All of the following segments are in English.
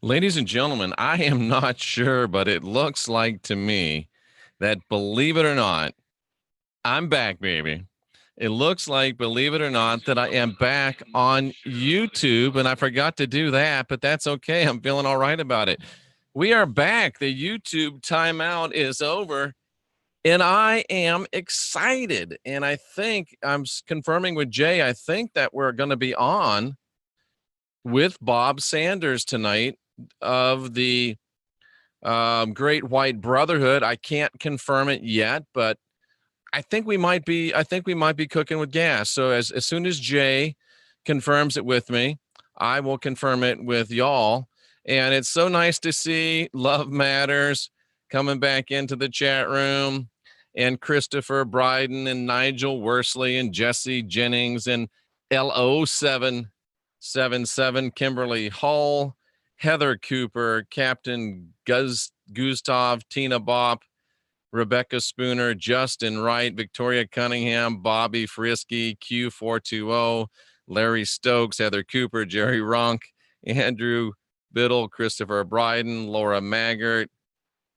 Ladies and gentlemen, I am not sure, but it looks like to me that, believe it or not, I'm back, baby. It looks like, believe it or not, that I am back on YouTube, and I forgot to do that, but that's okay. I'm feeling all right about it. We are back. The YouTube timeout is over, and I am excited. And I think I'm confirming with Jay, I think that we're going to be on with Bob Sanders tonight of the Great White Brotherhood. I can't confirm it yet, but I think we might be. I think we might be cooking with gas. So as soon as Jay confirms it with me, I will confirm it with y'all. And it's so nice to see Love Matters coming back into the chat room, and Christopher Bryden and Nigel Worsley and Jesse Jennings and LO777 Kimberly Hull, Heather Cooper, Captain Gustav, Tina Bopp, Rebecca Spooner, Justin Wright, Victoria Cunningham, Bobby Frisky, Q420, Larry Stokes, Heather Cooper, Jerry Runk, Andrew Biddle, Christopher Bryden, Laura Maggart,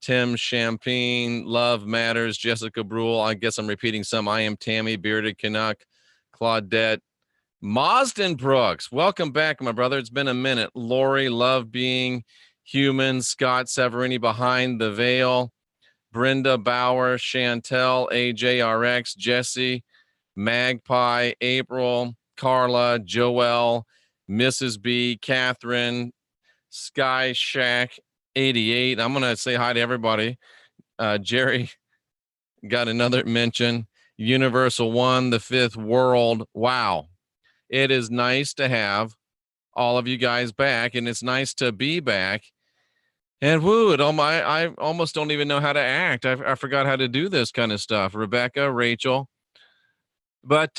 Tim Champagne, Love Matters, Jessica Brule. I guess I'm repeating some. I am Tammy, Bearded Canuck, Claudette, Mosden Brooks. Welcome back, my brother. It's been a minute. Lori, Love Being Human, Scott Severini, Behind the Veil, Brenda Bauer, Chantel, AJRX, Jesse, Magpie, April, Carla, Joelle, Mrs. B, Catherine, Sky Shack, 88. I'm going to say hi to everybody. Jerry got another mention. Universal One, The Fifth World. Wow. It is nice to have all of you guys back, and it's nice to be back. And woo, I almost don't even know how to act. I forgot how to do this kind of stuff. Rebecca, Rachel. But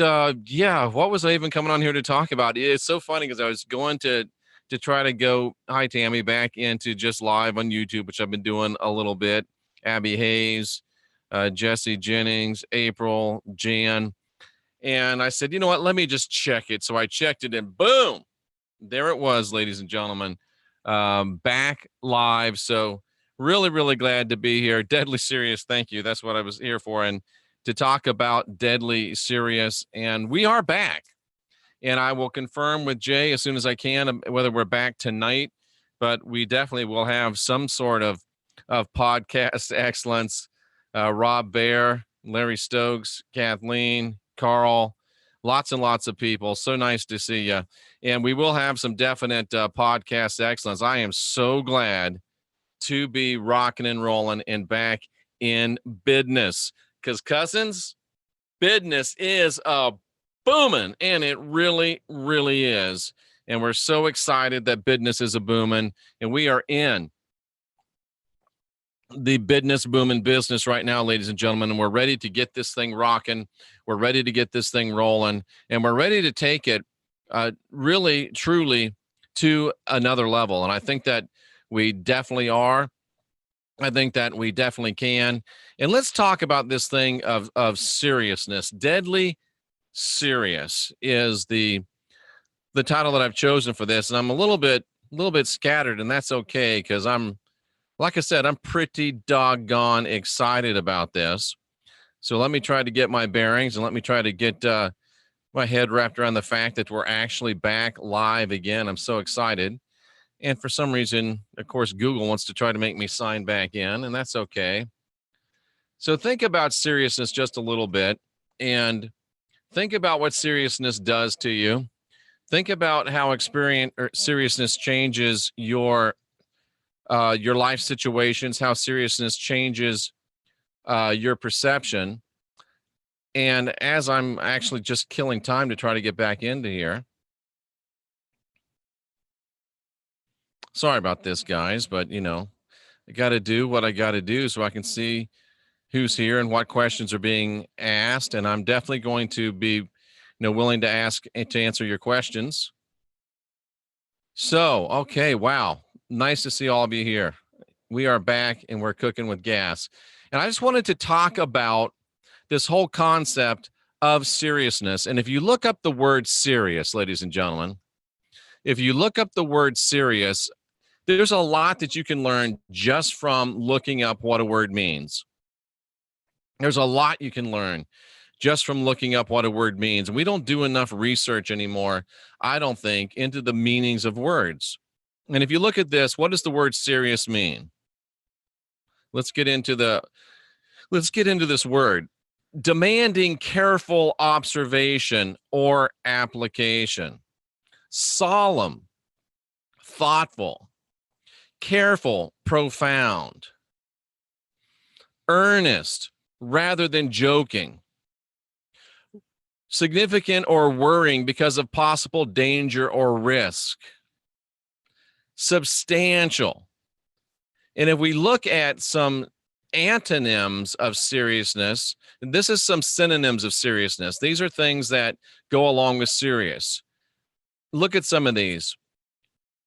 yeah, what was I even coming on here to talk about? It's so funny because I was going to try to go, hi, Tammy, back into just live on YouTube, which I've been doing a little bit. Abby Hayes, Jesse Jennings, April, Jan. And I said, you know what? Let me just check it. So I checked it, and boom, there it was, ladies and gentlemen. Back live. So really, really glad to be here. Deadly serious. Thank you. That's what I was here for. And to talk about deadly serious. And we are back. And I will confirm with Jay as soon as I can whether we're back tonight, but we definitely will have some sort of podcast excellence. Rob Bear, Larry Stokes, Kathleen, Carl, lots and lots of people. So nice to see you. And we will have some definite podcast excellence. I am so glad to be rocking and rolling and back in business, because cousins, business is a booming, and it really, really is. And we're so excited that business is a booming, and we are in the business booming business right now, ladies and gentlemen, and we're ready to get this thing rocking. We're ready to get this thing rolling, and we're ready to take it really, truly to another level. And I think that we definitely are. I think that we definitely can. And let's talk about this thing of seriousness. Deadly serious is the title that I've chosen for this. And I'm a little bit scattered, and that's okay, because like I said, I'm pretty doggone excited about this. So let me try to get my bearings, and let me try to get my head wrapped around the fact that we're actually back live again. I'm so excited. And for some reason, of course, Google wants to try to make me sign back in, and that's okay. So think about seriousness just a little bit, and think about what seriousness does to you. Think about how seriousness changes your life situations, how seriousness changes your perception. And as I'm actually just killing time to try to get back into here. Sorry about this, guys, but I got to do what I got to do so I can see who's here and what questions are being asked. And I'm definitely going to be willing to answer your questions. So, okay, wow. Nice to see all of you here. We are back, and we're cooking with gas. And I just wanted to talk about this whole concept of seriousness. And if you look up the word serious, ladies and gentlemen, if you look up the word serious, There's a lot that you can learn just from looking up what a word means. There's a lot you can learn just from looking up what a word means. And we don't do enough research anymore, I don't think, into the meanings of words. And if you look at this, what does the word serious mean? Let's get into this word. Demanding careful observation or application. Solemn, thoughtful, careful, profound, earnest rather than joking, significant or worrying because of possible danger or risk, substantial. And if we look at some antonyms of seriousness, this is some synonyms of seriousness. These are things that go along with serious. Look at some of these: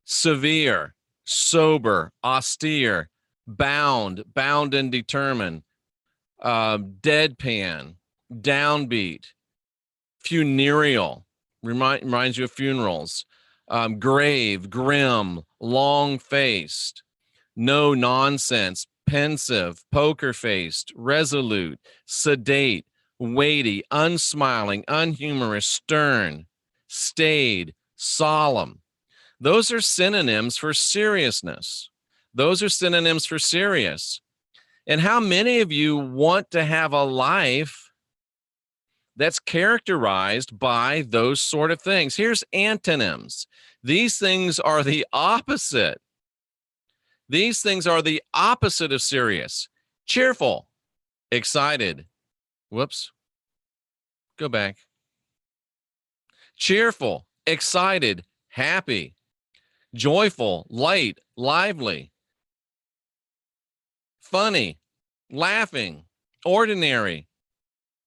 severe, sober, austere, bound and determined, deadpan, downbeat, funereal, reminds you of funerals, grave, grim, long-faced, no nonsense, pensive, poker-faced, resolute, sedate, weighty, unsmiling, unhumorous, stern, staid, solemn. Those are synonyms for seriousness. Those are synonyms for serious. And how many of you want to have a life that's characterized by those sort of things? Here's antonyms. These things are the opposite. These things are the opposite of serious. Cheerful, excited. Whoops. Go back. Cheerful, excited, happy, joyful, light, lively, funny, laughing, ordinary,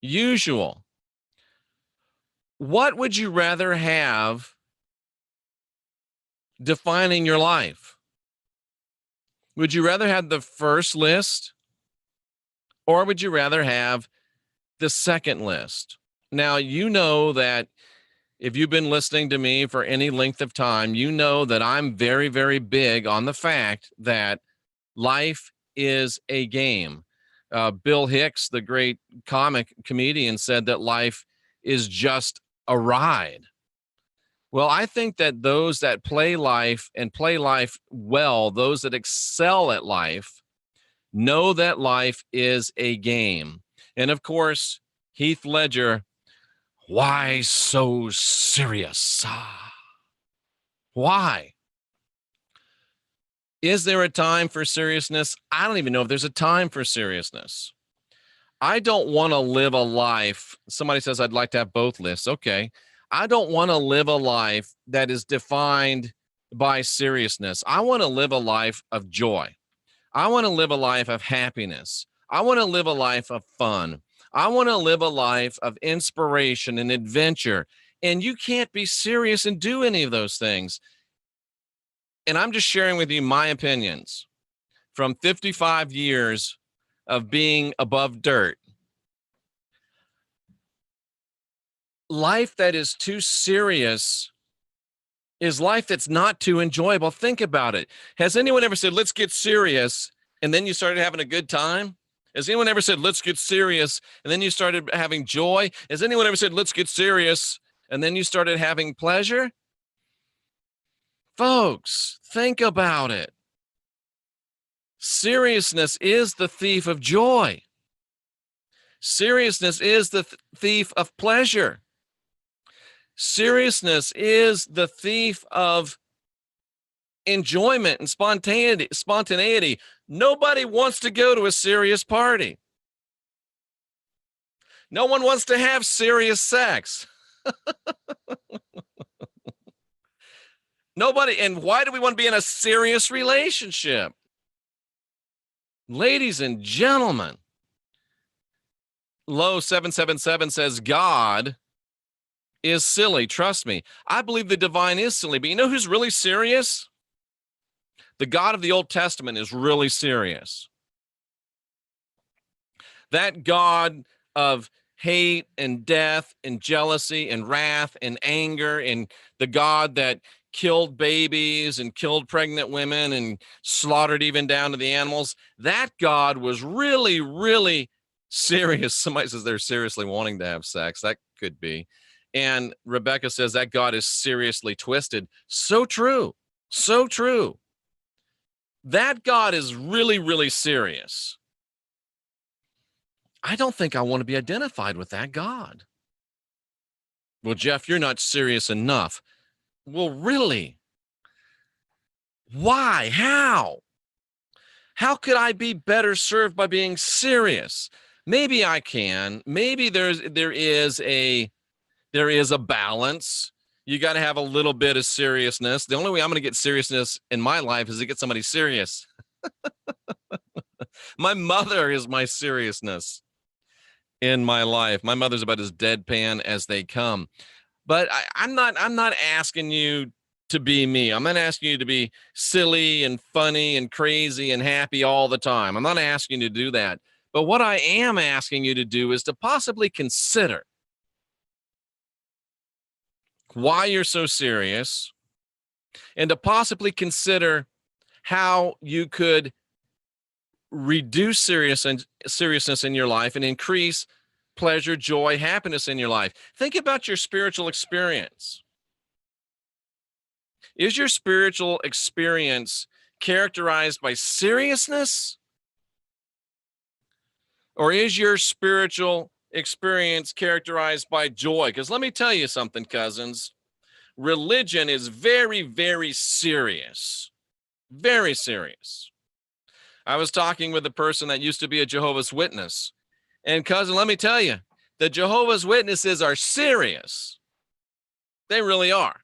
usual. What would you rather have defining your life? Would you rather have the first list, or would you rather have the second list? Now, you know that if you've been listening to me for any length of time, you know that I'm very, very big on the fact that life is a game. Bill Hicks, the great comic comedian, said that life is just a ride. Well, I think that those that play life and play life well, those that excel at life, know that life is a game. And of course, Heath Ledger, why so serious? Why? Is there a time for seriousness? I don't even know if there's a time for seriousness. I don't want to live a life. Somebody says, I'd like to have both lists. Okay. I don't want to live a life that is defined by seriousness. I want to live a life of joy. I want to live a life of happiness. I want to live a life of fun. I want to live a life of inspiration and adventure. And you can't be serious and do any of those things. And I'm just sharing with you my opinions from 55 years of being above dirt. Life that is too serious is life that's not too enjoyable. Think about it. Has anyone ever said, let's get serious, and then you started having a good time? Has anyone ever said, let's get serious, and then you started having joy? Has anyone ever said, let's get serious, and then you started having pleasure? Folks, think about it. Seriousness is the thief of joy. Seriousness is the thief of pleasure. Seriousness is the thief of enjoyment and spontaneity. Nobody wants to go to a serious party. No one wants to have serious sex. Nobody. And why do we want to be in a serious relationship? Ladies and gentlemen, Low 777 says God is silly. Trust me. I believe the divine is silly, but you know who's really serious? The God of the Old Testament is really serious. That God of hate and death and jealousy and wrath and anger, and the God that killed babies and killed pregnant women and slaughtered even down to the animals. That God was really, really serious. Somebody says they're seriously wanting to have sex. That could be. And Rebecca says that God is seriously twisted. So true. So true. That God is really, really serious. I don't think I want to be identified with that God. Well, Jeff, you're not serious enough. Well, really? Why? How? How could I be better served by being serious? Maybe I can. Maybe there is a balance. You got to have a little bit of seriousness. The only way I'm going to get seriousness in my life is to get somebody serious. My mother is my seriousness in my life. My mother's about as deadpan as they come. But I'm not asking you to be me. I'm not asking you to be silly and funny and crazy and happy all the time. I'm not asking you to do that. But what I am asking you to do is to possibly consider why you're so serious, and to possibly consider how you could reduce seriousness in your life and increase pleasure, joy, happiness in your life. Think about your spiritual experience. Is your spiritual experience characterized by seriousness? Or is your spiritual experience characterized by joy? Because let me tell you something, cousins. Religion is very, very serious. Very serious. I was talking with a person that used to be a Jehovah's Witness. And cousin, let me tell you, the Jehovah's Witnesses are serious. They really are.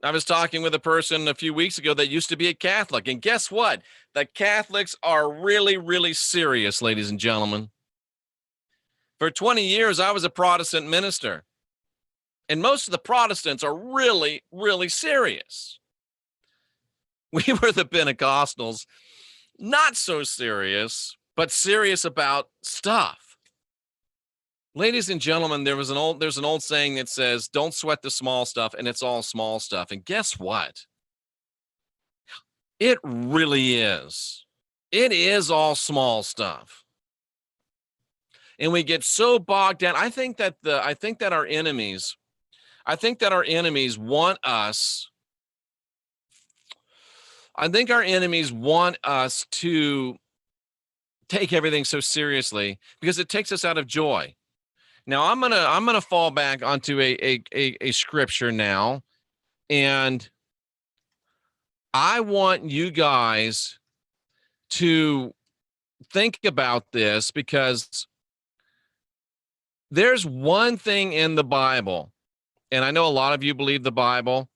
I was talking with a person a few weeks ago that used to be a Catholic. And guess what? The Catholics are really, really serious, ladies and gentlemen. For 20 years, I was a Protestant minister. And most of the Protestants are really, really serious. We were the Pentecostals, not so serious, but serious about stuff. Ladies and gentlemen, there's an old saying that says, don't sweat the small stuff, and it's all small stuff. And guess what? It really is. It is all small stuff. And we get so bogged down. I think that our enemies want us. I think our enemies want us to take everything so seriously because it takes us out of joy. Now I'm gonna fall back onto a scripture now, and I want you guys to think about this, because there's one thing in the Bible, and I know a lot of you believe the Bible.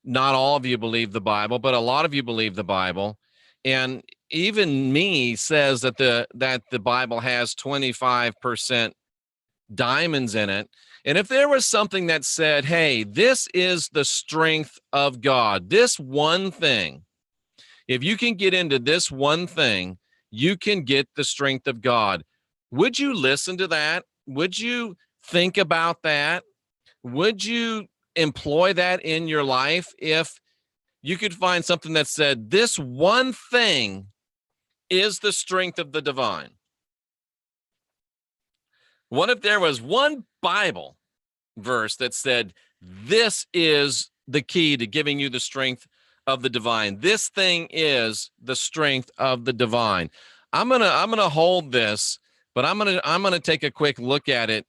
Not all of you believe the Bible, but a lot of you believe the Bible. And even me says that the Bible has 25% diamonds in it. And if there was something that said, hey, this is the strength of God, this one thing, if you can get into this one thing, you can get the strength of God. Would you listen to that? Would you think about that? Would you employ that in your life if you could find something that said this one thing is the strength of the divine? What if there was one Bible verse that said this is the key to giving you the strength of the divine? This thing is the strength of the divine. I'm gonna hold this, but I'm gonna take a quick look at it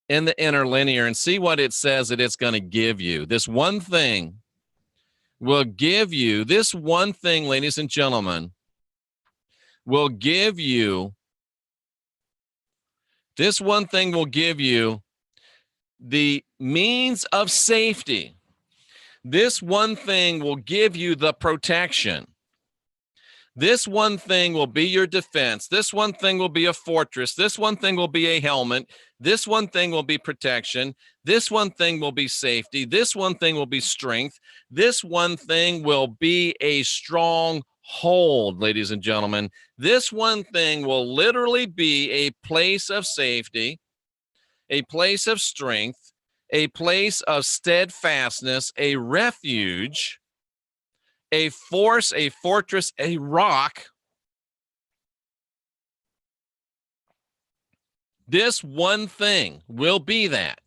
in the interlinear and see what it says that it's going to give you. This one thing will give you, this one thing, ladies and gentlemen, will give you, this one thing will give you the means of safety. This one thing will give you the protection. This one thing will be your defense. This one thing will be a fortress. This one thing will be a helmet. This one thing will be protection. This one thing will be safety. This one thing will be strength. This one thing will be a strong hold, ladies and gentlemen. This one thing will literally be a place of safety, a place of strength, a place of steadfastness, a refuge, a force, a fortress, a rock. This one thing will be that.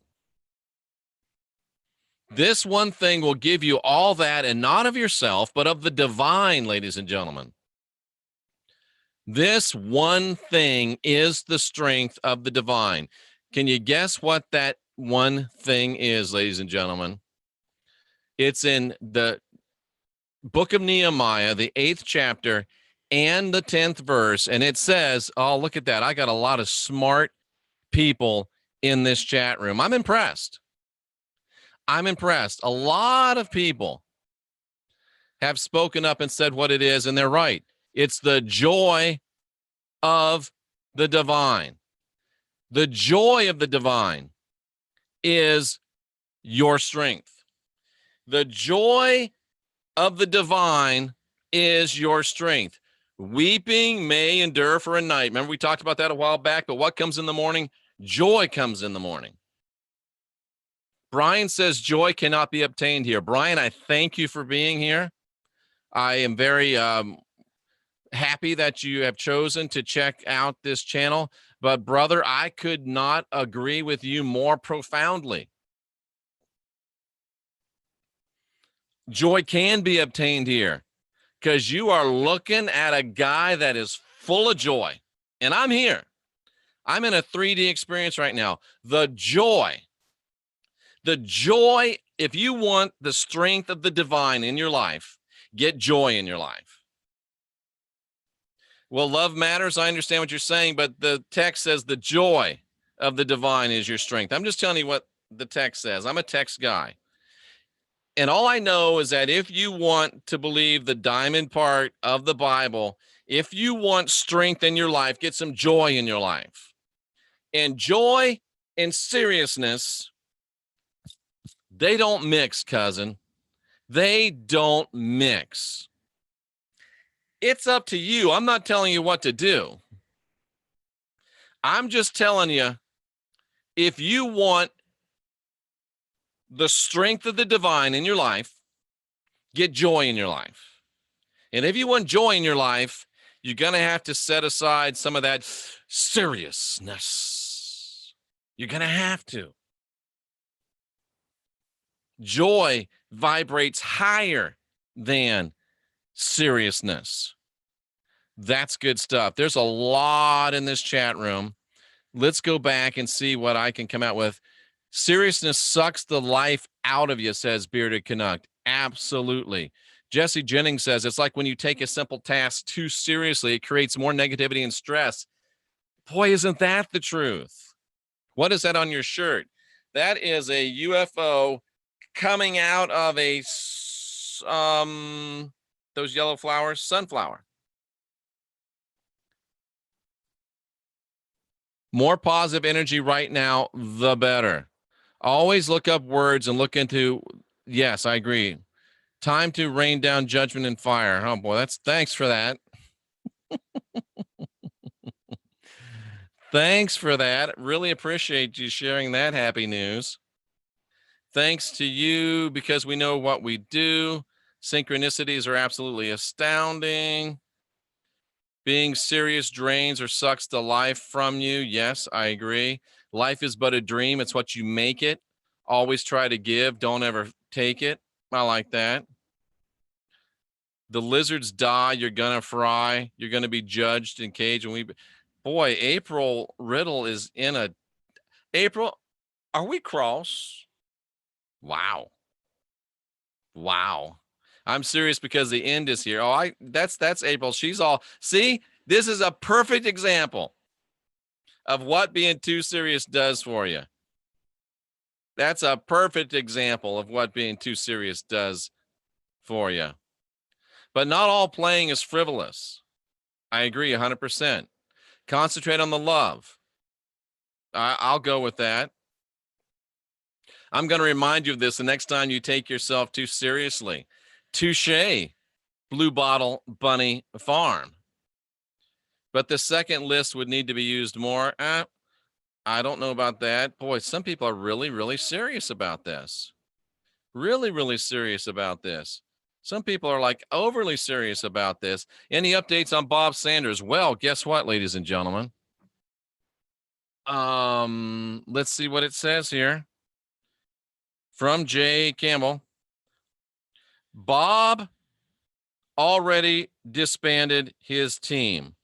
This one thing will give you all that, and not of yourself, but of the divine, ladies and gentlemen. This one thing is the strength of the divine. Can you guess what that one thing is, ladies and gentlemen? It's in the book of Nehemiah, the 8th chapter and the 10th verse. And it says, oh, look at that. I got a lot of smart people in this chat room. I'm impressed. I'm impressed. A lot of people have spoken up and said what it is, and they're right. It's the joy of the divine. The joy of the divine is your strength. The joy of the divine is your strength. Weeping may endure for a night. Remember, we talked about that a while back, but what comes in the morning? Joy comes in the morning. Brian says joy cannot be obtained here. Brian, I thank you for being here. I am very happy that you have chosen to check out this channel. But brother, I could not agree with you more profoundly. Joy can be obtained here because you are looking at a guy that is full of joy. And I'm here. I'm in a 3D experience right now. The joy, if you want the strength of the divine in your life, get joy in your life. Well, love matters. I understand what you're saying, but the text says the joy of the divine is your strength. I'm just telling you what the text says. I'm a text guy. And all I know is that if you want to believe the diamond part of the Bible, if you want strength in your life, get some joy in your life. And joy and seriousness, they don't mix, cousin. They don't mix. It's up to you. I'm not telling you what to do. I'm just telling you, if you want the strength of the divine in your life, get joy in your life. And if you want joy in your life, you're going to have to set aside some of that seriousness. You're going to have to. Joy vibrates higher than seriousness. That's good stuff. There's a lot in this chat room. Let's go back and see what I can come out with. Seriousness sucks the life out of you, says Bearded Canuck. Absolutely. Jesse Jennings says, it's like when you take a simple task too seriously, it creates more negativity and stress. Boy, isn't that the truth? What is that on your shirt? That is a UFO coming out of a, those yellow flowers, sunflower. More positive energy right now, the better. Always look up words and look into, yes, I agree. Time to rain down judgment and fire. Oh boy, thanks for that. Thanks for that. Really appreciate you sharing that happy news. Thanks to you, because we know what we do. Synchronicities are absolutely astounding. Being serious drains or sucks the life from you. Yes, I agree. Life is but a dream. It's what you make it. Always try to give. Don't ever take it. I like that. The lizards die. You're going to fry. You're going to be judged and caged. And boy, April Riddle is in a, April, are we cross? Wow. Wow. I'm serious because the end is here. Oh, that's April. She's all, see, this is a perfect example of what being too serious does for you. That's a perfect example of what being too serious does for you. But not all playing is frivolous. I agree 100%. Concentrate on the love. I'll go with that. I'm going to remind you of this the next time you take yourself too seriously. Touche, Blue Bottle Bunny Farm. But the second list would need to be used more. I don't know about that. Boy, some people are really, really serious about this. Really, really serious about this. Some people are like overly serious about this. Any updates on Bob Sanders? Well, guess what, ladies and gentlemen? Let's see what it says here. From Jay Campbell. Bob already disbanded his team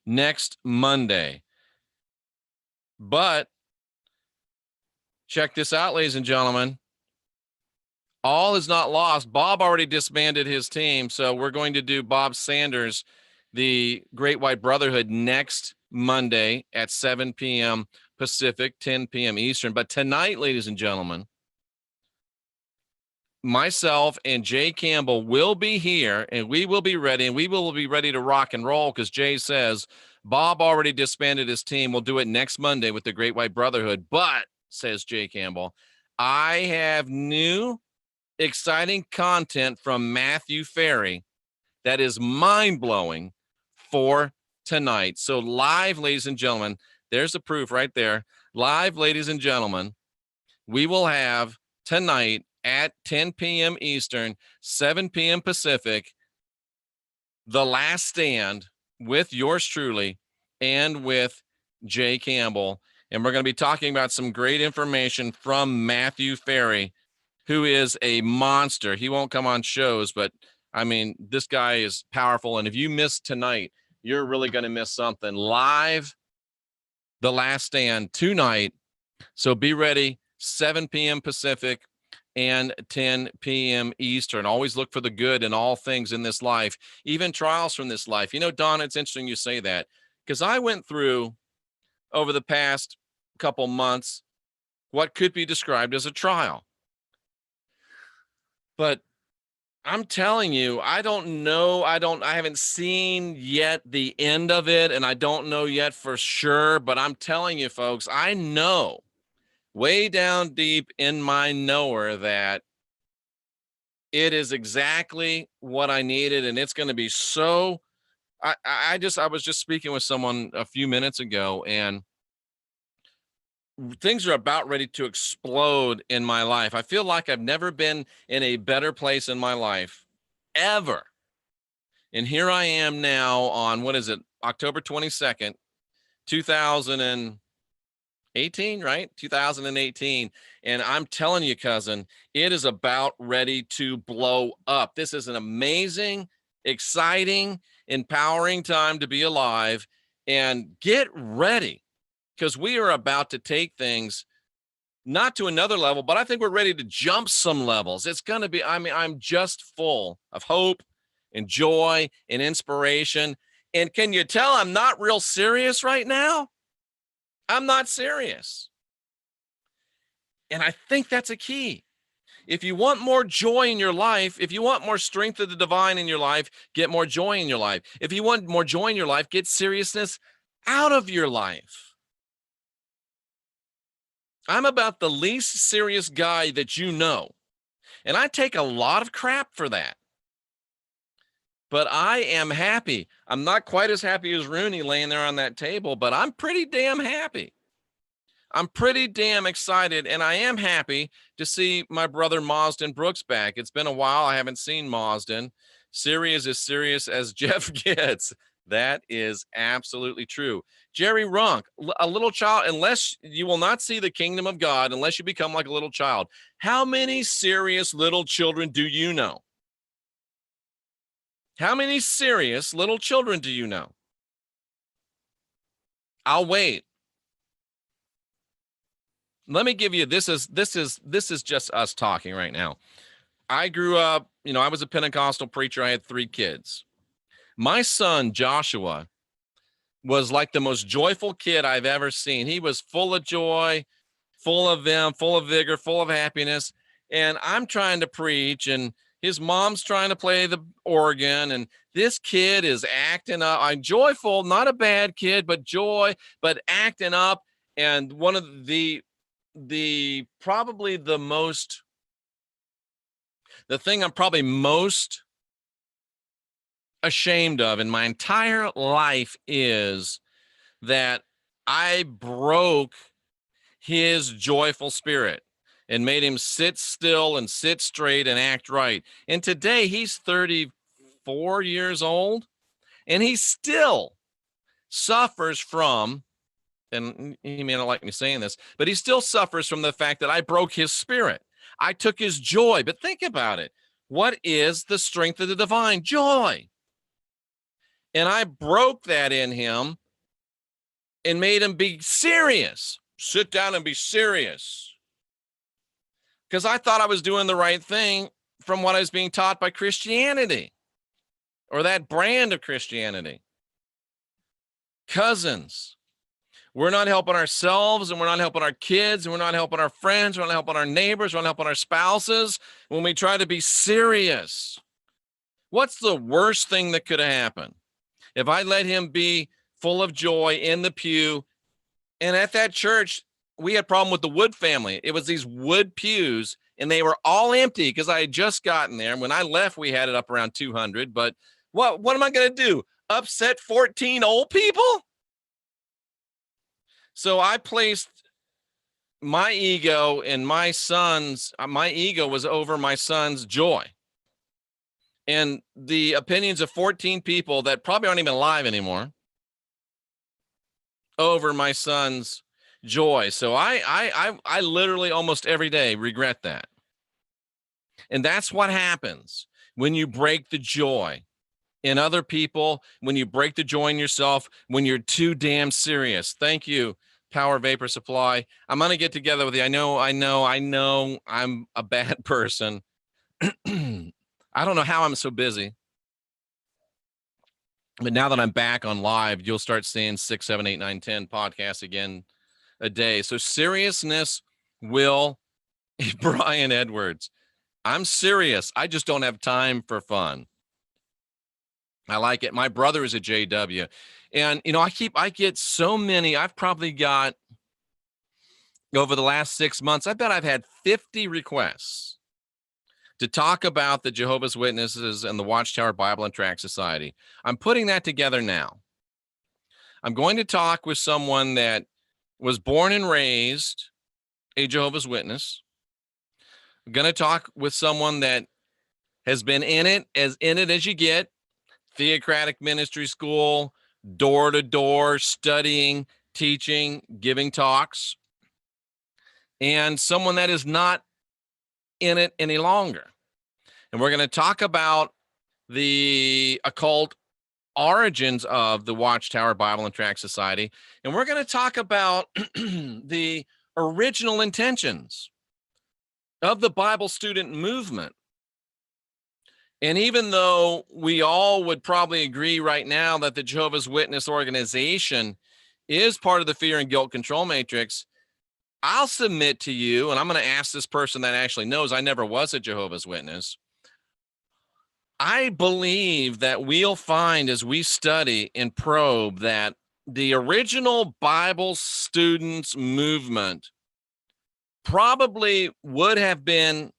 next Monday. But check this out, ladies and gentlemen. All is not lost. Bob already disbanded his team. So we're going to do Bob Sanders, the Great White Brotherhood, next Monday at 7 p.m. Pacific, 10 p.m. Eastern. But tonight, ladies and gentlemen, myself and Jay Campbell will be here, and we will be ready, and we will be ready to rock and roll, because Jay says Bob already disbanded his team. We'll do it next Monday with the Great White Brotherhood. But, says Jay Campbell, I have new exciting content from Matthew Ferry that is mind-blowing for tonight. So live, ladies and gentlemen, there's the proof right there. Live, ladies and gentlemen, we will have tonight at 10 p.m. Eastern, 7 p.m. Pacific, The Last Stand with yours truly and with Jay Campbell. And we're going to be talking about some great information from Matthew Ferry, who is a monster. He won't come on shows, but I mean, this guy is powerful. And if you miss tonight, you're really going to miss something. Live, The Last Stand tonight. So be ready, 7 p.m. Pacific and 10 p.m. Eastern. Always look for the good in all things in this life, even trials from this life. You know, Don, it's interesting you say that, because I went through over the past couple months what could be described as a trial. But I'm telling you, I don't know. I haven't seen yet the end of it, and I don't know yet for sure. But I'm telling you, folks, I know way down deep in my knower that it is exactly what I needed, and it's going to be so. I was just speaking with someone a few minutes ago, and things are about ready to explode in my life. I feel like I've never been in a better place in my life ever. And here I am now on, what is it, October 22nd, 2018, right? 2018. And I'm telling you, cousin, it is about ready to blow up. This is an amazing, exciting, empowering time to be alive. And get ready, because we are about to take things not to another level, but I think we're ready to jump some levels. It's going to be, I mean, I'm just full of hope and joy and inspiration. And can you tell I'm not real serious right now? I'm not serious. And I think that's a key. If you want more joy in your life, if you want more strength of the divine in your life, get more joy in your life. If you want more joy in your life, get seriousness out of your life. I'm about the least serious guy that you know. And I take a lot of crap for that. But I am happy. I'm not quite as happy as Rooney laying there on that table, but I'm pretty damn happy. I'm pretty damn excited, and I am happy to see my brother Marsden Brooks back. It's been a while. I haven't seen Marsden. Serious as serious as Jeff gets. That is absolutely true. Jerry Runk, a little child, unless you will not see the kingdom of God, unless you become like a little child. How many serious little children do you know? How many serious little children do you know? I'll wait. Let me give you, this is just us talking right now. I grew up, I was a Pentecostal preacher. I had 3 kids. My son, Joshua, was like the most joyful kid I've ever seen. He was full of joy, full of vim, full of vigor, full of happiness. And I'm trying to preach, and his mom's trying to play the organ, and this kid is acting up. I'm joyful, not a bad kid, but acting up. And one of the probably the thing I'm probably most ashamed of in my entire life is that I broke his joyful spirit and made him sit still and sit straight and act right. And today he's 34 years old, and he still suffers from, and he may not like me saying this, but he still suffers from the fact that I broke his spirit. I took his joy. But think about it. What is the strength of the divine? Joy. And I broke that in him and made him be serious. Sit down and be serious. Because I thought I was doing the right thing from what I was being taught by Christianity, or that brand of Christianity. Cousins, we're not helping ourselves, and we're not helping our kids, and we're not helping our friends, we're not helping our neighbors, we're not helping our spouses when we try to be serious. What's the worst thing that could have happened? If I let him be full of joy in the pew, and at that church, we had a problem with the Wood family. It was these wood pews, and they were all empty because I had just gotten there. And when I left, we had it up around 200. But what am I going to do? Upset 14 old people? So I placed my ego in my ego was over my son's joy. And the opinions of 14 people that probably aren't even alive anymore over my son's joy. So I literally almost every day regret that. And that's what happens when you break the joy in other people, when you break the joy in yourself, when you're too damn serious. Thank you, Power Vapor Supply. I'm going to get together with you. I know I'm a bad person. I don't know how I'm so busy. But now that I'm back on live, you'll start seeing 6, 7, 8, 9, 10 podcasts again a day. So seriousness will, Brian Edwards, I'm serious. I just don't have time for fun. I like it. My brother is a JW. And, I get so many. I've probably got, over the last 6 months, I bet I've had 50 requests to talk about the Jehovah's Witnesses and the Watchtower Bible and Tract Society. I'm putting that together now. I'm going to talk with someone that was born and raised a Jehovah's Witness. I'm going to talk with someone that has been in it as you get, theocratic ministry school, door to door, studying, teaching, giving talks, and someone that is not in it any longer. And we're going to talk about the occult origins of the Watchtower Bible and Tract Society. And we're going to talk about the original intentions of the Bible student movement. And even though we all would probably agree right now that the Jehovah's Witness organization is part of the fear and guilt control matrix, I'll submit to you, and I'm going to ask this person that actually knows, I never was a Jehovah's Witness. I believe that we'll find as we study and probe that the original Bible students movement probably would have been,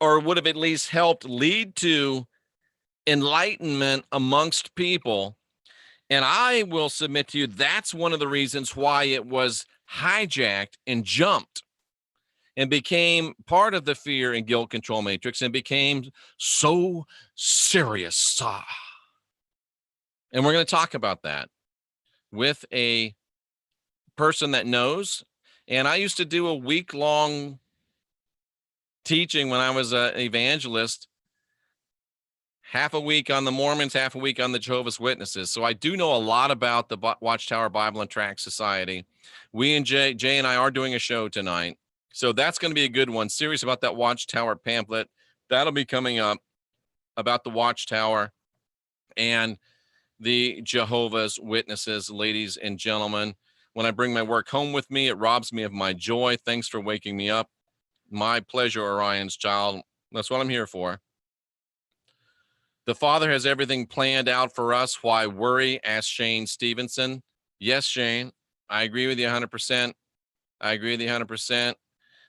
or would have at least helped lead to, enlightenment amongst people. And I will submit to you, that's one of the reasons why it was hijacked and jumped and became part of the fear and guilt control matrix and became so serious. And we're going to talk about that with a person that knows. And I used to do a week-long teaching when I was an evangelist, half a week on the Mormons, half a week on the Jehovah's Witnesses. So I do know a lot about the Watchtower Bible and Tract Society. We and Jay and I are doing a show tonight. So that's going to be a good one. Serious about that Watchtower pamphlet. That'll be coming up about the Watchtower and the Jehovah's Witnesses, ladies and gentlemen. When I bring my work home with me, it robs me of my joy. Thanks for waking me up. My pleasure, Orion's child. That's what I'm here for. The Father has everything planned out for us. Why worry? Asked Shane Stevenson. Yes, Shane, I agree with you 100%. I agree with you 100%.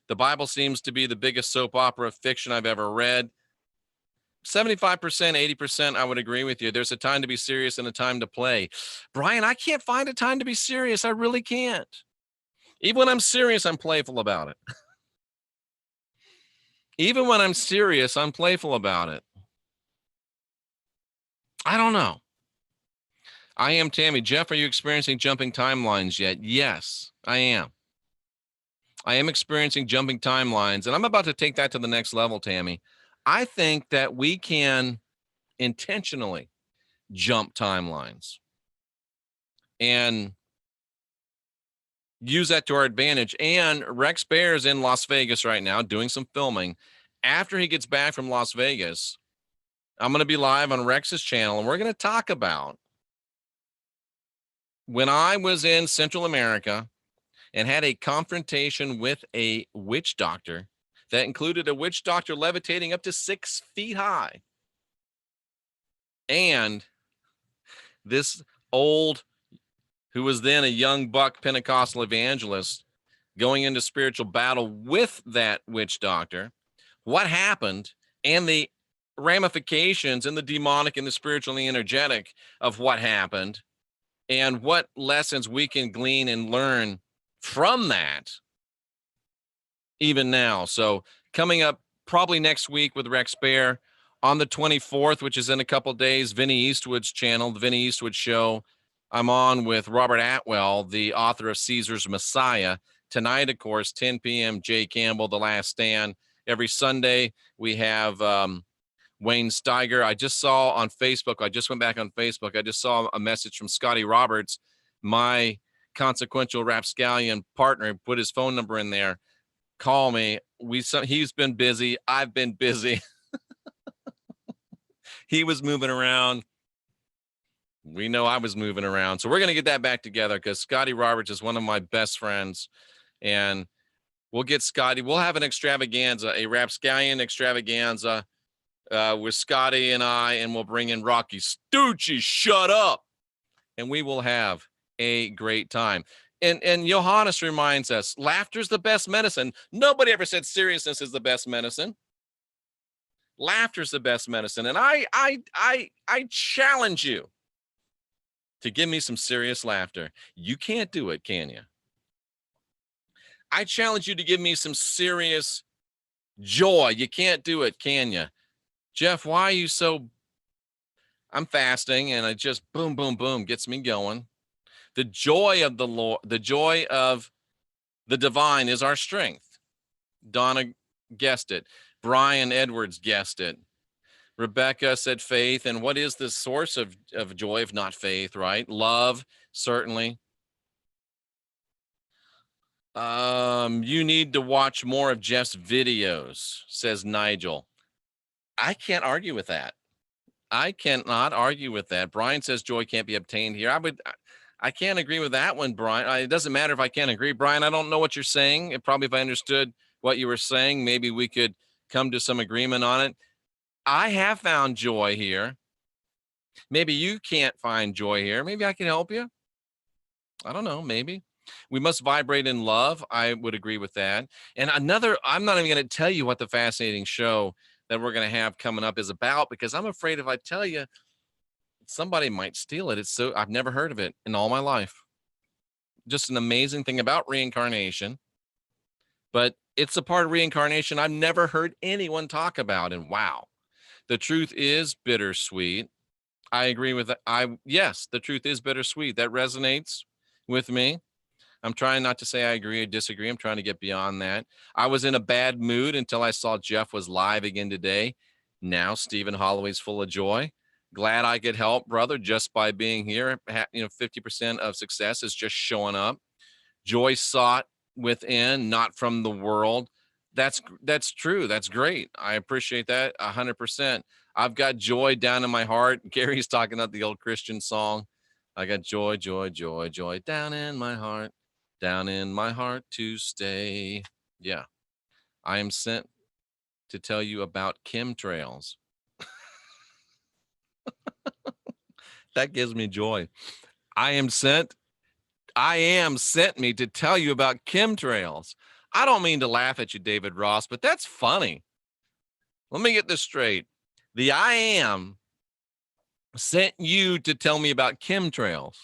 The Bible seems to be the biggest soap opera fiction I've ever read. 75%, 80%, I would agree with you. There's a time to be serious and a time to play. Brian, I can't find a time to be serious. I really can't. Even when I'm serious, I'm playful about it. Even when I'm serious, I'm playful about it. I don't know. I am Tammy. Jeff, are you experiencing jumping timelines yet? Yes, I am. I am experiencing jumping timelines, and I'm about to take that to the next level, Tammy. I think that we can intentionally jump timelines and use that to our advantage. And Rex Bear is in Las Vegas right now doing some filming. After he gets back from Las Vegas, I'm going to be live on Rex's channel, and we're going to talk about when I was in Central America and had a confrontation with a witch doctor that included a witch doctor levitating up to 6 feet high. And this old, who was then a young buck Pentecostal evangelist, going into spiritual battle with that witch doctor. What happened and the ramifications and the demonic and the spiritual and the energetic of what happened, and what lessons we can glean and learn from that even now. So coming up probably next week with Rex Bear on the 24th, which is in a couple days, Vinny Eastwood's channel, the Vinny Eastwood Show. I'm on with Robert Atwell, the author of Caesar's Messiah. Tonight, of course, 10 p.m., Jay Campbell, The Last Stand. Every Sunday, we have Wayne Steiger. I just saw on Facebook, I just went back on Facebook, I just saw a message from Scotty Roberts, my consequential rapscallion partner, put his phone number in there. Call me. He's been busy. I've been busy. He was moving around. We know I was moving around. So we're going to get that back together because Scotty Roberts is one of my best friends. And we'll get Scotty. We'll have an extravaganza, a rapscallion extravaganza with Scotty and I, and we'll bring in Rocky Stucci. Shut up. And we will have a great time. And Johannes reminds us, laughter's the best medicine. Nobody ever said seriousness is the best medicine. Laughter's the best medicine. And I challenge you to give me some serious laughter. You can't do it, can you? I challenge you to give me some serious joy. You can't do it, can you? Jeff, why are you so... I'm fasting, and it just boom, boom, boom gets me going. The joy of the Lord, the joy of the divine is our strength. Donna guessed it. Brian Edwards guessed it. Rebecca said faith. And what is the source of joy if not faith, right? Love, certainly. You need to watch more of Jeff's videos, says Nigel. I can't argue with that. I cannot argue with that. Brian says joy can't be obtained here. I can't agree with that one, Brian. It doesn't matter if I can't agree. Brian, I don't know what you're saying. Probably if I understood what you were saying, maybe we could come to some agreement on it. I have found joy here. Maybe you can't find joy here. Maybe I can help you. I don't know, maybe. We must vibrate in love. I would agree with that. And another, I'm not even going to tell you what the fascinating show that we're going to have coming up is about, because I'm afraid if I tell you, somebody might steal it. I've never heard of it in all my life. Just an amazing thing about reincarnation, but it's a part of reincarnation I've never heard anyone talk about. And wow, the truth is bittersweet. I agree with that. Yes, the truth is bittersweet. That resonates with me. I'm trying not to say I agree or disagree. I'm trying to get beyond that. I was in a bad mood until I saw Jeff was live again today. Now Stephen Holloway's full of joy. Glad I could help, brother, just by being here. 50% of success is just showing up. Joy sought within, not from the world. That's true. That's great. I appreciate that 100%. I've got joy down in my heart. Gary's talking about the old Christian song. I got joy, joy, joy, joy down in my heart to stay. Yeah. I am sent to tell you about chemtrails. That gives me joy. I am sent me to tell you about chemtrails. I don't mean to laugh at you, David Ross, but that's funny. Let me get this straight. The I am sent you to tell me about chemtrails.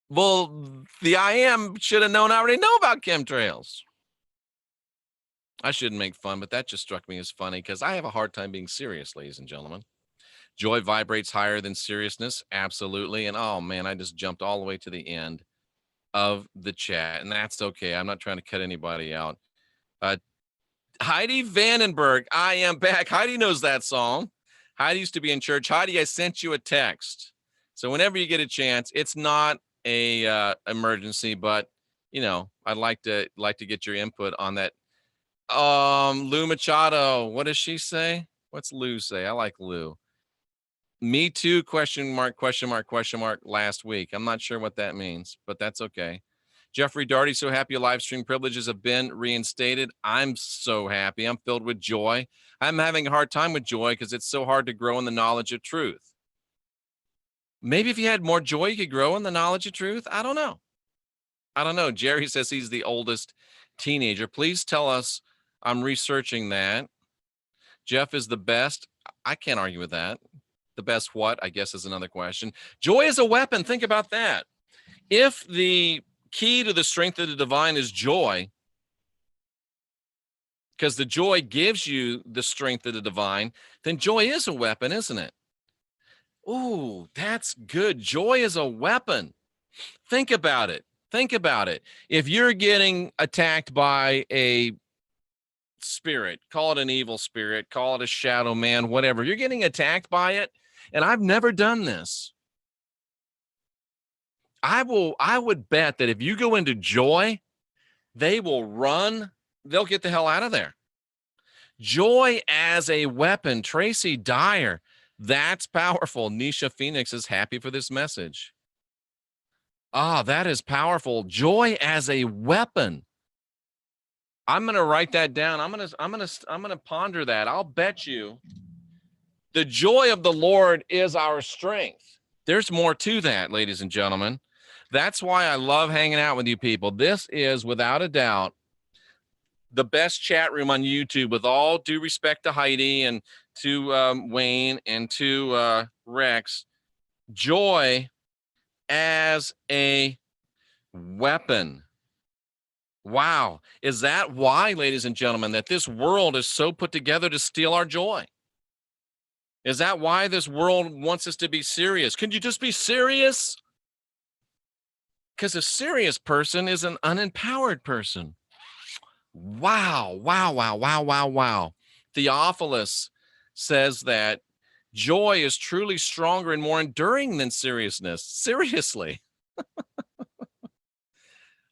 Well, the I am should have known. I already know about chemtrails. I shouldn't make fun, but that just struck me as funny because I have a hard time being serious, ladies and gentlemen. Joy vibrates higher than seriousness. Absolutely. And oh man, I just jumped all the way to the end of the chat, and that's okay. I'm not trying to cut anybody out. Heidi Vandenberg, I am back. Heidi knows that song. Heidi used to be in church. Heidi, I sent you a text. So whenever you get a chance, it's not a emergency, but you know, I'd like to get your input on that. Lou Machado, what does she say? What's Lou say? I like Lou. Me too, question mark, question mark, question mark, last week. I'm not sure what that means, but that's okay. Jeffrey Darty, so happy your live stream privileges have been reinstated. I'm so happy. I'm filled with joy. I'm having a hard time with joy because it's so hard to grow in the knowledge of truth. Maybe if you had more joy, you could grow in the knowledge of truth. I don't know. I don't know. Jerry says he's the oldest teenager. Please tell us. I'm researching that. Jeff is the best. I can't argue with that. The best what, I guess, is another question. Joy is a weapon. Think about that. If the key to the strength of the divine is joy, because the joy gives you the strength of the divine, then joy is a weapon, isn't it? Ooh, that's good. Joy is a weapon. Think about it. Think about it. If you're getting attacked by a spirit, call it an evil spirit, call it a shadow man, whatever, you're getting attacked by it, and I've never done this. I would bet that if you go into joy, they will run. They'll get the hell out of there. Joy as a weapon. Tracy Dyer. That's powerful. Nisha Phoenix is happy for this message. Ah, that is powerful. Joy as a weapon. I'm going to write that down. I'm going to ponder that. I'll bet you the joy of the Lord is our strength. There's more to that, ladies and gentlemen. That's why I love hanging out with you people. This is, without a doubt, the best chat room on YouTube, with all due respect to Heidi and to Wayne and to Rex. Joy as a weapon. Wow. Is that why, ladies and gentlemen, that this world is so put together to steal our joy? Is that why this world wants us to be serious? Can you just be serious? Because a serious person is an unempowered person. Wow, wow, wow, wow, wow, wow. Theophilus says that joy is truly stronger and more enduring than seriousness. Seriously.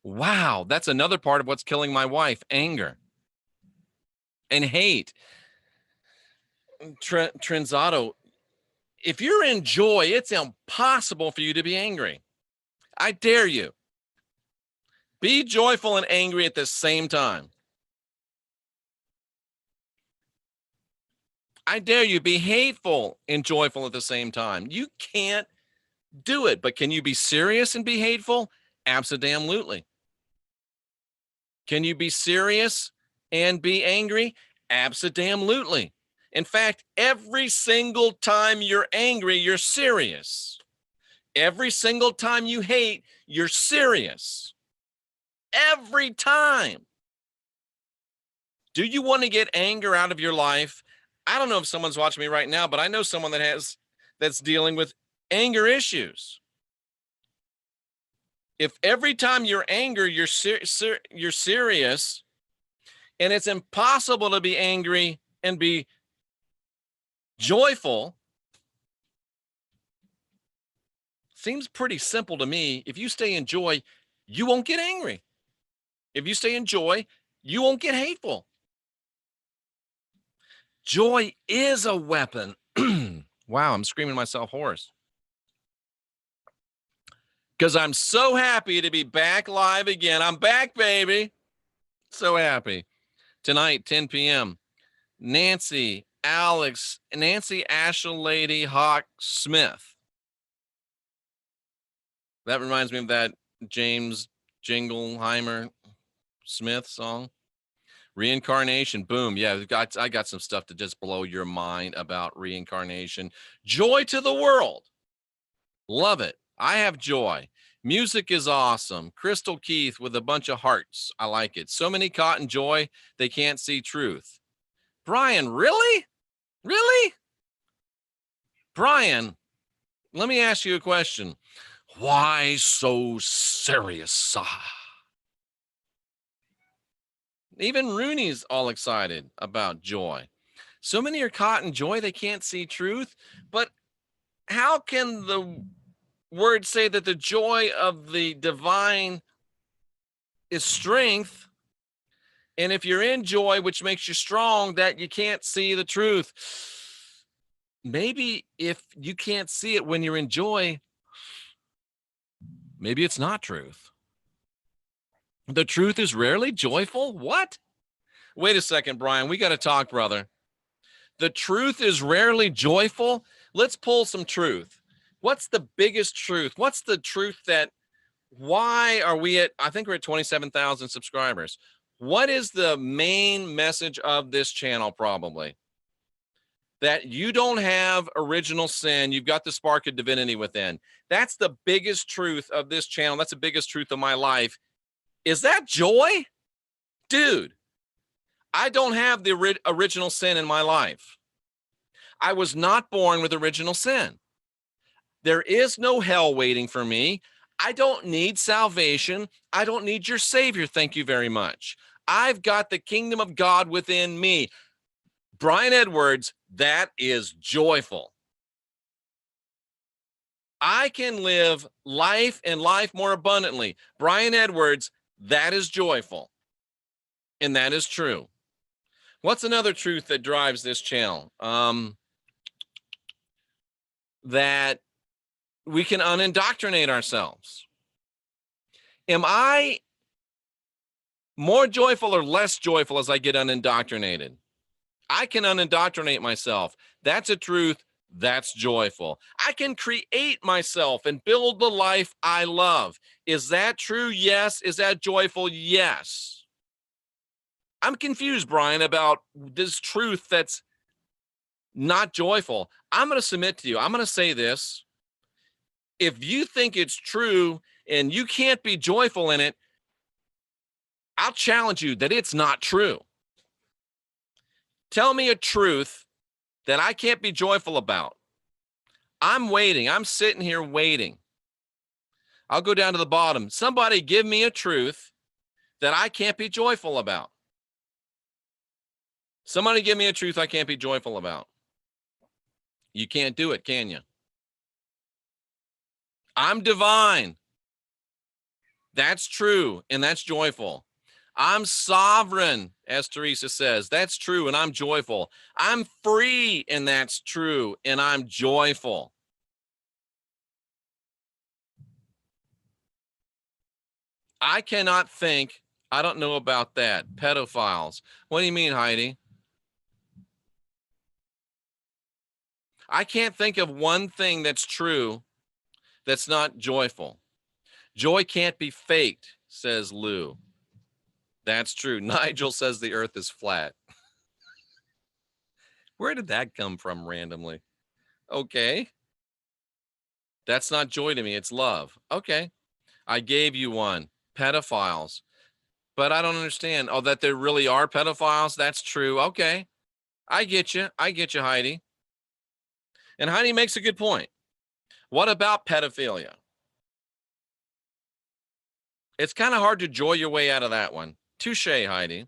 Wow, that's another part of what's killing my wife, anger and hate. Trenzato, if you're in joy, it's impossible for you to be angry. I dare you. Be joyful and angry at the same time. I dare you. Be hateful and joyful at the same time. You can't do it, but can you be serious and be hateful? Absolutely. Can you be serious and be angry? Absolutely. In fact, every single time you're angry, you're serious. Every single time you hate, you're serious. Every time. Do you want to get anger out of your life? I don't know if someone's watching me right now, but I know someone that's dealing with anger issues. If every time you're angry, you're serious, and it's impossible to be angry and be joyful, seems pretty simple to me. If you stay in joy, you won't get angry. If you stay in joy, you won't get hateful. Joy is a weapon. Wow, I'm screaming myself hoarse. Because I'm so happy to be back live again. I'm back, baby. So happy. Tonight, 10 p.m. Nancy, Alex, Nancy Ashel Lady Hawk Smith. That reminds me of that James Jingleheimer Smith song. Reincarnation, boom. Yeah, I got some stuff to just blow your mind about reincarnation. Joy to the world. Love it. I have joy. Music is awesome. Crystal Keith with a bunch of hearts. I like it. So many caught in joy, they can't see truth. Brian, really? Really? Brian, let me ask you a question. Why so serious? Even Rooney's all excited about joy. So many are caught in joy, they can't see truth. But how can the word say that the joy of the divine is strength? And if you're in joy, which makes you strong, that you can't see the truth. Maybe if you can't see it when you're in joy, maybe it's not truth. The truth is rarely joyful? What? Wait a second, Brian. We got to talk, brother. The truth is rarely joyful? Let's pull some truth. What's the biggest truth? What's the truth that, why are we at, I think we're at 27,000 subscribers. What is the main message of this channel probably? That you don't have original sin. You've got the spark of divinity within. That's the biggest truth of this channel. That's the biggest truth of my life. Is that joy? Dude, I don't have the original sin in my life. I was not born with original sin. There is no hell waiting for me. I don't need salvation. I don't need your Savior. Thank you very much. I've got the kingdom of God within me. Brian Edwards, that is joyful. I can live life and life more abundantly. Brian Edwards, that is joyful. And that is true. What's another truth that drives this channel? That we can unindoctrinate ourselves. Am I more joyful or less joyful as I get unindoctrinated? I can unindoctrinate myself. That's a truth. That's joyful. I can create myself and build the life I love. Is that true? Yes. Is that joyful? Yes. I'm confused, Brian, about this truth that's not joyful. I'm going to submit to you. I'm going to say this. If you think it's true and you can't be joyful in it, I'll challenge you that it's not true. Tell me a truth that I can't be joyful about. I'm waiting. I'm sitting here waiting. I'll go down to the bottom. Somebody give me a truth that I can't be joyful about. Somebody give me a truth I can't be joyful about. You can't do it, can you? I'm divine. That's true, and that's joyful. I'm sovereign, as Teresa says. That's true, and I'm joyful. I'm free, and that's true, and I'm joyful. I cannot think, I don't know about that. Pedophiles. What do you mean, Heidi? I can't think of one thing that's true that's not joyful. Joy can't be faked, says Lou. That's true. Nigel says the earth is flat. Where did that come from randomly? Okay. That's not joy to me. It's love. Okay. I gave you one. Pedophiles. But I don't understand. Oh, that there really are pedophiles? That's true. Okay. I get you. I get you, Heidi. And Heidi makes a good point. What about pedophilia? It's kind of hard to joy your way out of that one. Touche, Heidi.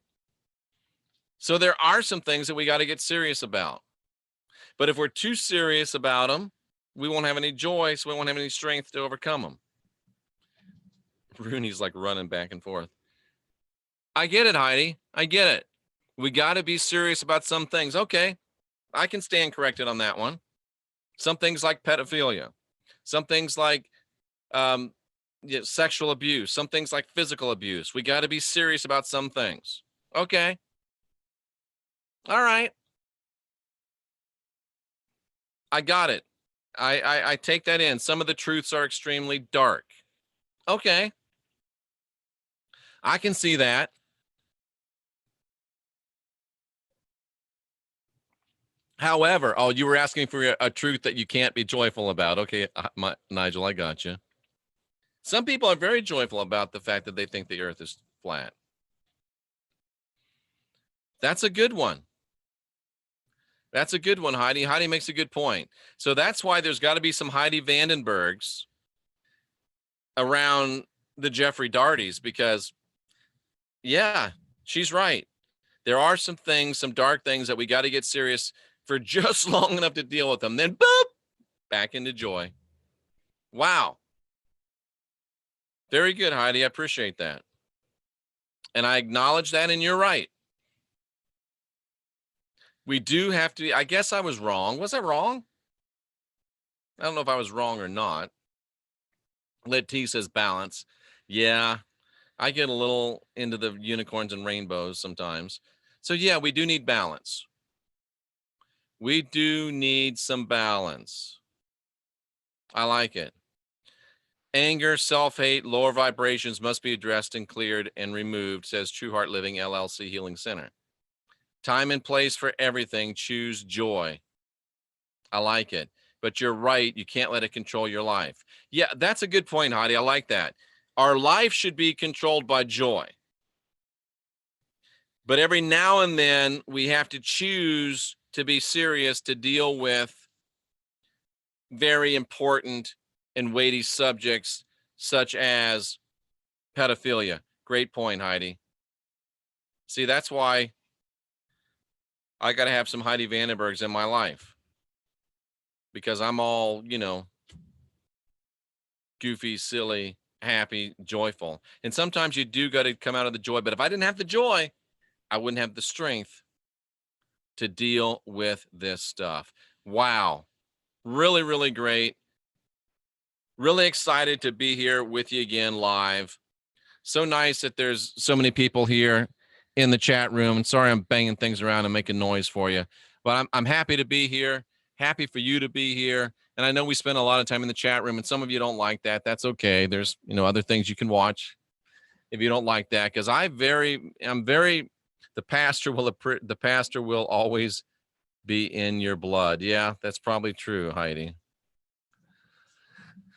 So there are some things that we got to get serious about. But if we're too serious about them, we won't have any joy, so we won't have any strength to overcome them. Rooney's like running back and forth. I get it, Heidi. I get it. We got to be serious about some things. Okay, I can stand corrected on that one. Some things like pedophilia. Some things like sexual abuse. Some things like physical abuse. We got to be serious about some things. Okay. All right. I got it. I take that in. Some of the truths are extremely dark. Okay. I can see that. However, oh, you were asking for a truth that you can't be joyful about. Okay, Nigel, I got you. Some people are very joyful about the fact that they think the earth is flat. That's a good one. That's a good one, Heidi. Heidi makes a good point. So that's why there's got to be some Heidi Vandenbergs around the Jeffrey Dartys, because, yeah, she's right. There are some things, some dark things that we got to get serious for just long enough to deal with them. Then, boop, back into joy. Wow. Very good, Heidi. I appreciate that. And I acknowledge that, and you're right. We do have to, I guess I was wrong. Was I wrong? I don't know if I was wrong or not. Lit T says balance. Yeah, I get a little into the unicorns and rainbows sometimes. So yeah, we do need balance. We do need some balance. I like it. Anger, self-hate, lower vibrations must be addressed and cleared and removed, says True Heart Living LLC Healing Center. Time and place for everything. Choose joy. I like it. But you're right. You can't let it control your life. Yeah, that's a good point, Heidi. I like that. Our life should be controlled by joy. But every now and then we have to choose to be serious, to deal with very important and weighty subjects such as pedophilia. Great point, Heidi. See, that's why I got to have some Heidi Vandenbergs in my life, because I'm all, goofy, silly, happy, joyful. And sometimes you do got to come out of the joy. But if I didn't have the joy, I wouldn't have the strength to deal with this stuff. Wow. Really, really great. Really excited to be here with you again live. So nice that there's so many people here in the chat room. And sorry I'm banging things around and making noise for you, but I'm happy to be here. Happy for you to be here. And I know we spend a lot of time in the chat room, and some of you don't like that. That's okay. There's, other things you can watch if you don't like that, because the pastor will always be in your blood. Yeah, that's probably true, Heidi.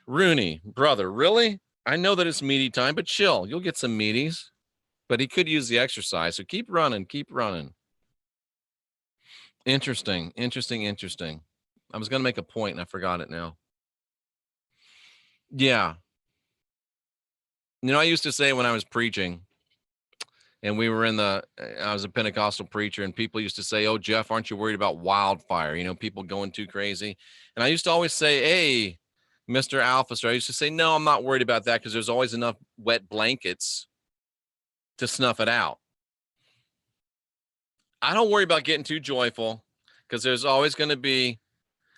Rooney, brother, really? I know that it's meaty time, but chill. You'll get some meaties. But he could use the exercise, so keep running, keep running. Interesting. I was going to make a point and I forgot it now. Yeah. I used to say when I was preaching, and I was a Pentecostal preacher, and people used to say, "Oh, Jeff, aren't you worried about wildfire? People going too crazy." And I used to always say, "Hey, Mr. Alpha Star," I used to say, "No, I'm not worried about that, because there's always enough wet blankets to snuff it out. I don't worry about getting too joyful, because there's always going to be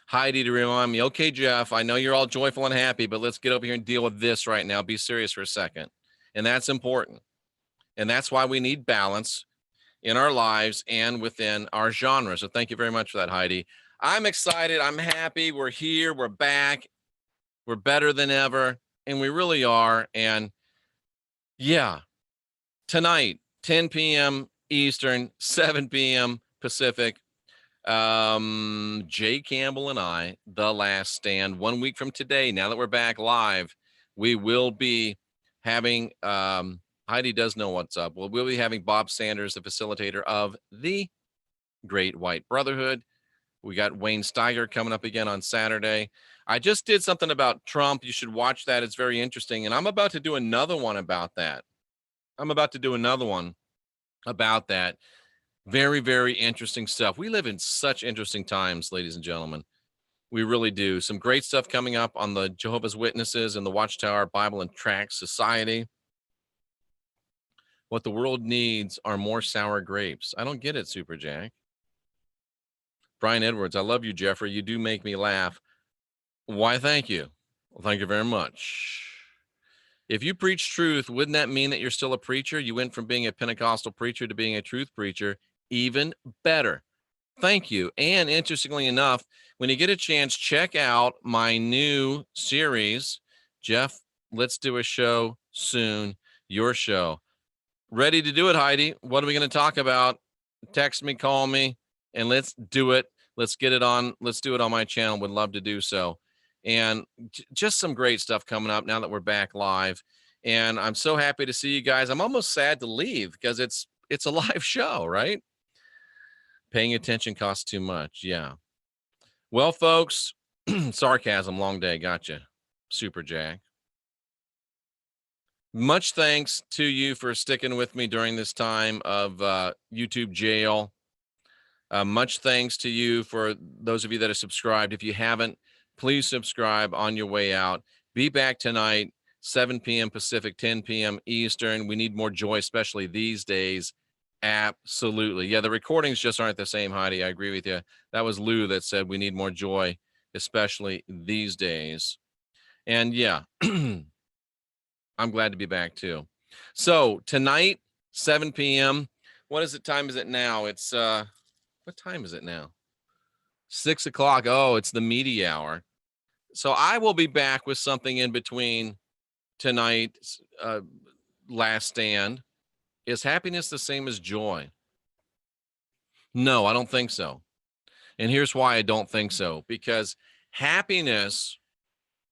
Heidi to remind me, okay, Jeff, I know you're all joyful and happy, but let's get over here and deal with this right now. Be serious for a second." And that's important. And that's why we need balance in our lives and within our genre. So thank you very much for that, Heidi. I'm excited. I'm happy. We're here. We're back. We're better than ever. And we really are. And yeah, tonight, 10 p.m. Eastern, 7 p.m. Pacific, Jay Campbell and I, The Last Stand. 1 week from today, now that we're back live, we will be having, Heidi does know what's up. We'll be having Bob Sanders, the facilitator of the Great White Brotherhood. We got Wayne Steiger coming up again on Saturday. I just did something about Trump. You should watch that. It's very interesting. And I'm about to do another one about that. Very, very interesting stuff. We live in such interesting times, ladies and gentlemen. We really do. Some great stuff coming up on the Jehovah's Witnesses and the Watchtower Bible and Tract Society. What the world needs are more sour grapes. I don't get it, Super Jack. Brian Edwards, I love you, Jeffrey. You do make me laugh. Why, thank you. Well, thank you very much. If you preach truth, wouldn't that mean that you're still a preacher? You went from being a Pentecostal preacher to being a truth preacher. Even better. Thank you. And interestingly enough, when you get a chance, check out my new series, Jeff, let's do a show soon. Your show. Ready to do it, Heidi. What are we going to talk about? Text me, call me, and let's do it. Let's get it on. Let's do it on my channel. Would love to do so. and just some great stuff coming up now that we're back live. And I'm so happy to see you guys. I'm almost sad to leave because it's a live show, right? Paying attention costs too much. Yeah. Well, folks, sarcasm, long day. Gotcha. Super Jack. Much thanks to you for sticking with me during this time of YouTube jail. Much thanks to you for those of you that are subscribed. If you haven't, please subscribe on your way out. Be back tonight, 7 p.m. Pacific, 10 p.m. Eastern. We need more joy, especially these days. Absolutely. Yeah, the recordings just aren't the same, Heidi. I agree with you. That was Lou that said we need more joy, especially these days. And yeah, I'm glad to be back too. So tonight, 7 p.m. What is it? Time is it now? It's what time is it now? 6 o'clock. Oh, it's the media hour. So I will be back with something in between tonight's last stand. Is happiness the same as joy? No, I don't think so. And here's why I don't think so. Because happiness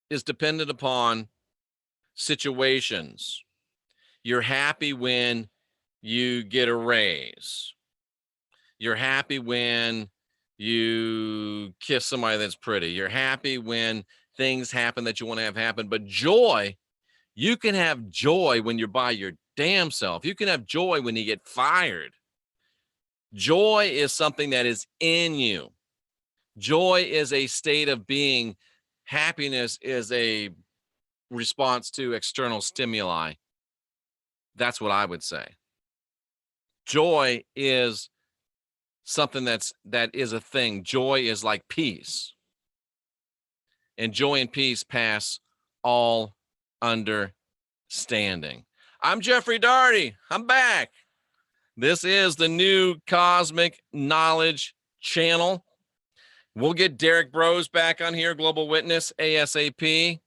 is dependent upon situations. You're happy when you get a raise. You're happy when you kiss somebody that's pretty. You're happy when things happen that you want to have happen. But joy, you can have joy when you're by your damn self. You can have joy when you get fired. Joy is something that is in you. Joy is a state of being. Happiness is a response to external stimuli. That's what I would say. Joy is something that is a thing. Joy is like peace. And joy and peace pass all understanding. I'm Jeffrey Daugherty. I'm back. This is the new Cosmic Knowledge Channel. We'll get Derek Bros back on here, Global Witness, ASAP.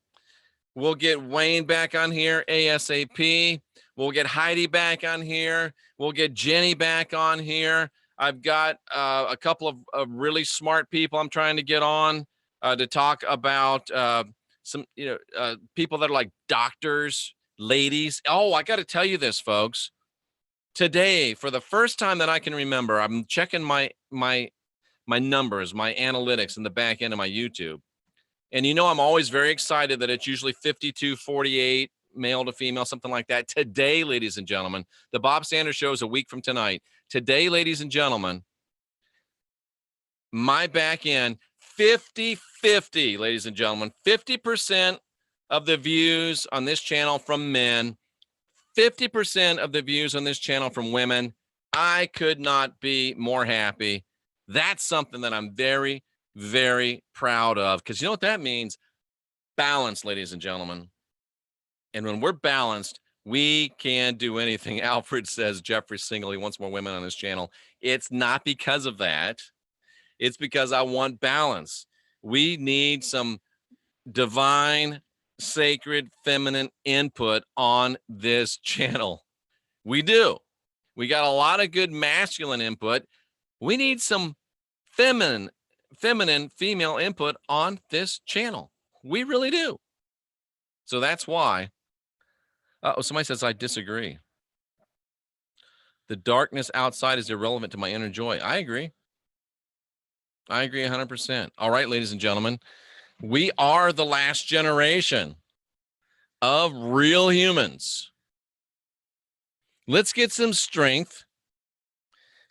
We'll get Wayne back on here, ASAP. We'll get Heidi back on here. We'll get Jenny back on here. I've got a couple of really smart people I'm trying to get on to talk about some, people that are like doctors, ladies. Oh, I got to tell you this, folks. Today, for the first time that I can remember, I'm checking my numbers, my analytics in the back end of my YouTube. And I'm always very excited that it's usually 52-48, male to female, something like that. Today, ladies and gentlemen, the Bob Sanders Show is a week from tonight. Today, ladies and gentlemen, my back end, 50-50, ladies and gentlemen, 50% of the views on this channel from men, 50% of the views on this channel from women. I could not be more happy. That's something that I'm very, very proud of, because you know what that means? Balance, ladies and gentlemen. And when we're balanced, we can do anything. Alfred says Jeffrey's single. He wants more women on his channel. It's not because of that. It's because I want balance. We need some divine, sacred, feminine input on this channel. We do. We got a lot of good masculine input. We need some feminine, female input on this channel. We really do. So that's why. Somebody says I disagree. The darkness outside is irrelevant to my inner joy. I agree. I agree 100%. All right, ladies and gentlemen, we are the last generation of real humans. Let's get some strength.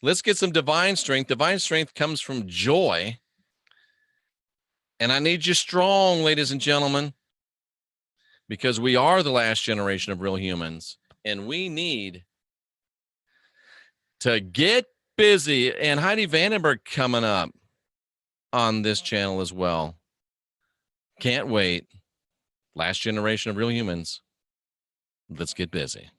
Let's get some divine strength. Divine strength comes from joy. And I need you strong, ladies and gentlemen, because we are the last generation of real humans. And we need to get busy. And Heidi Vandenberg coming up on this channel as well. Can't wait. Last generation of real humans. Let's get busy.